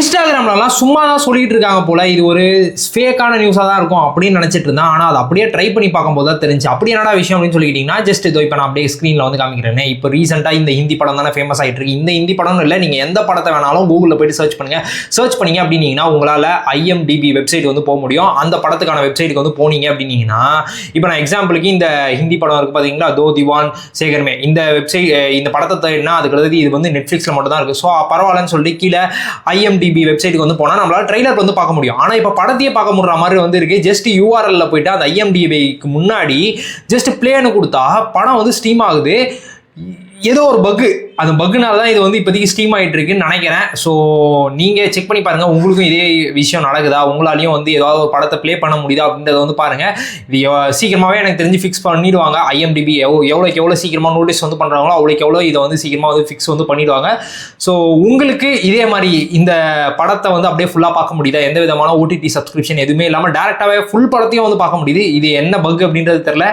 இன்ஸ்டாகிராம்லலாம் சும்மா தான் சொல்லிட்டு இருக்காங்க போல, இது ஒரு ஃபேக்கான நியூஸாக தான் இருக்கும் அப்படின்னு நினச்சிட்டு இருந்தேன். ஆனால் அது அப்படியே ட்ரை பண்ணி பார்க்கும்போது தான் தெரிஞ்சு. அப்படி என்னடா விஷயம் அப்படின்னு சொல்லிக்கிட்டீங்கன்னா, ஜஸ்ட் இதோ இப்போ நான் அப்படியே ஸ்க்ரீனில் வந்து காமிக்கிறேன். இப்போ ரீசெண்டாக இந்த ஹிந்தி படம் தானே ஃபேமஸ் ஆகிட்டு இருக்கு. இந்த ஹிந்தி படம்னு இல்லை, நீங்கள் எந்த படத்தை வேணாலும் கூகுளில் போய்ட்டு சர்ச் பண்ணுங்கள். சர்ச் பண்ணிங்க அப்படின்னீங்கன்னா உங்களால் IMDb வெப்சைட் வந்து போக முடியும். அந்த படத்துக்கான வெப்சைட்டுக்கு வந்து போனீங்க அப்படின்னீங்கன்னா, இப்போ நான் எக்ஸாம்பிளுக்கு இந்த ஹிந்தி படம் இருக்குது பார்த்தீங்களா, தோ திவான் சேகர்மே, இந்த வெப்சைட் இந்த படத்தை தேடினா அதுக்கு இது வந்து நெட்ஃப்ளிக்ஸில் மட்டும் தான் இருக்குது. ஸோ பரவாயில்லன்னு சொல்லிட்டு கீழே IMDb வெப்சைட்டுக்கு வந்து போனால் நம்மளால ட்ரெய்லர் வந்து பார்க்க முடியும். ஆனால் இப்போ படத்தையே பார்க்க முடிற மாதிரி வந்து இருக்கு. ஜஸ்ட் URL போயிட்டு அந்த IMDbக்கு முன்னாடி ஜஸ்ட் பிளேன்னு கொடுத்தா படம் வந்து ஸ்ட்ரீம் ஆகுது. ஏதோ ஒரு பக்கு, அந்த பக்குனால தான் இது வந்து இப்போதைக்கு ஸ்ட்ரீம் ஆகிட்டு இருக்குன்னு நினைக்கிறேன். ஸோ நீங்கள் செக் பண்ணி பாருங்கள், உங்களுக்கும் இதே விஷயம் நடக்குதா, உங்களாலையும் வந்து ஏதாவது ஒரு படத்தை ப்ளே பண்ண முடியுதா அப்படின்றத வந்து பாருங்கள். இது சீக்கிரமாகவே எனக்கு தெரிஞ்சு ஃபிக்ஸ் பண்ணிடுவாங்க. IMDb எவ்வளோக்கு எவ்வளோ சீக்கிரமாக நோட்டீஸ் வந்து பண்ணுறாங்களோ அவ்வளோக்கு எவ்வளோ இதை வந்து சீக்கிரமாக வந்து ஃபிக்ஸ் வந்து பண்ணிடுவாங்க. ஸோ உங்களுக்கு இதே மாதிரி இந்த படத்தை வந்து அப்படியே ஃபுல்லாக பார்க்க முடியுதா, எந்த விதமான OTT சப்ஸ்கிரிப்ஷன் எதுவுமே இல்லாமல் டேரெக்டாகவே ஃபுல் படத்தையும் வந்து பார்க்க முடியுது. இது என்ன பக் அப்படின்றது தெரியல.